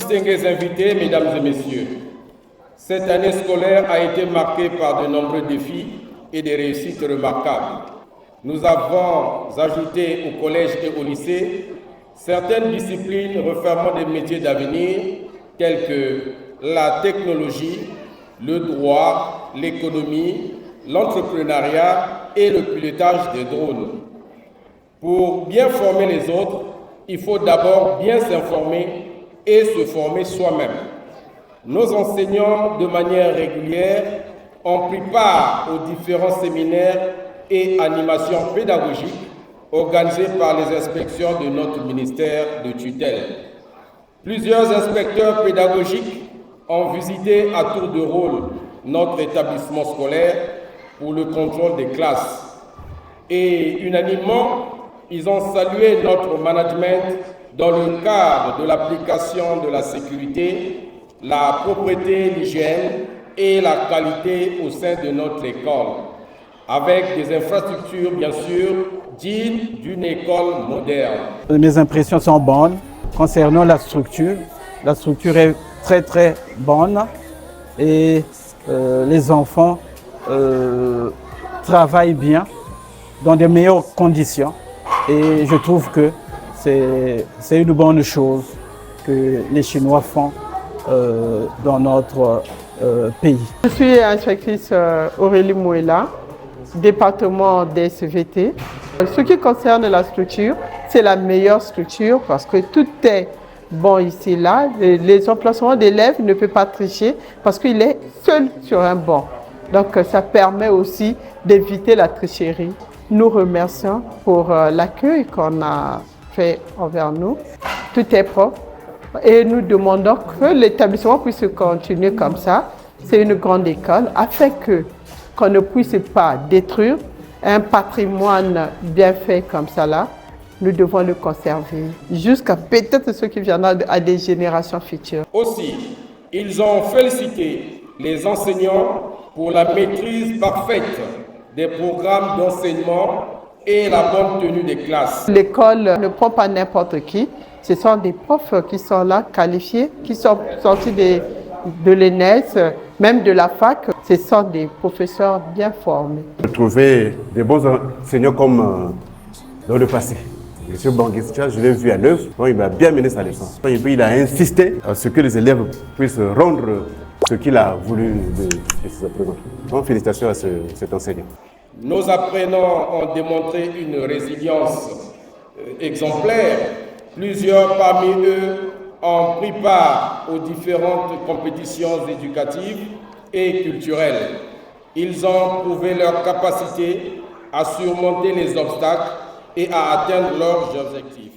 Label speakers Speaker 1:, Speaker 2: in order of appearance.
Speaker 1: distingués invités, mesdames et messieurs, cette année scolaire a été marquée par de nombreux défis et des réussites remarquables. Nous avons ajouté au collège et au lycée certaines disciplines refermant des métiers d'avenir tels que la technologie, le droit, l'économie, l'entrepreneuriat et le pilotage des drones. Pour bien former les autres, il faut d'abord bien s'informer et se former soi-même. Nos enseignants, de manière régulière, ont pris part aux différents séminaires et animations pédagogiques organisés par les inspections de notre ministère de tutelle. Plusieurs inspecteurs pédagogiques ont visité à tour de rôle notre établissement scolaire pour le contrôle des classes. Et unanimement, ils ont salué notre management dans le cadre de l'application de la sécurité, la propreté, l'hygiène et la qualité au sein de notre école, avec des infrastructures, bien sûr, dignes d'une école moderne.
Speaker 2: Mes impressions sont bonnes concernant la structure. La structure est très très bonne et les enfants travaillent bien dans de meilleures conditions. Et je trouve que c'est une bonne chose que les Chinois font dans notre pays.
Speaker 3: Je suis inspectrice Aurélie Mouela, département des SVT. Ce qui concerne la structure, c'est la meilleure structure parce que tout est bon ici, là. Les emplacements d'élèves ne peuvent pas tricher parce qu'il est seul sur un banc. Donc ça permet aussi d'éviter la tricherie. Nous remercions pour l'accueil qu'on a fait envers nous. Tout est propre et nous demandons que l'établissement puisse continuer comme ça. C'est une grande école afin qu'on ne puisse pas détruire un patrimoine bien fait comme ça là. Nous devons le conserver jusqu'à peut-être ce qui viendra à des générations futures.
Speaker 1: Aussi, ils ont félicité les enseignants pour la maîtrise parfaite des programmes d'enseignement et la bonne tenue des classes.
Speaker 3: L'école ne prend pas n'importe qui. Ce sont des profs qui sont là, qualifiés, qui sont sortis de l'ENS, même de la fac. Ce sont des professeurs bien formés.
Speaker 4: Je trouvais des bons enseignants comme dans le passé. M. Banguistia, je l'ai vu à l'œuvre, il m'a bien mené sa leçon. Et puis il a insisté à ce que les élèves puissent rendre ce qu'il a voulu de ses apprenants. Donc félicitations à cet enseignant.
Speaker 1: Nos apprenants ont démontré une résilience exemplaire. Plusieurs parmi eux ont pris part aux différentes compétitions éducatives et culturelles. Ils ont prouvé leur capacité à surmonter les obstacles et à atteindre leurs objectifs.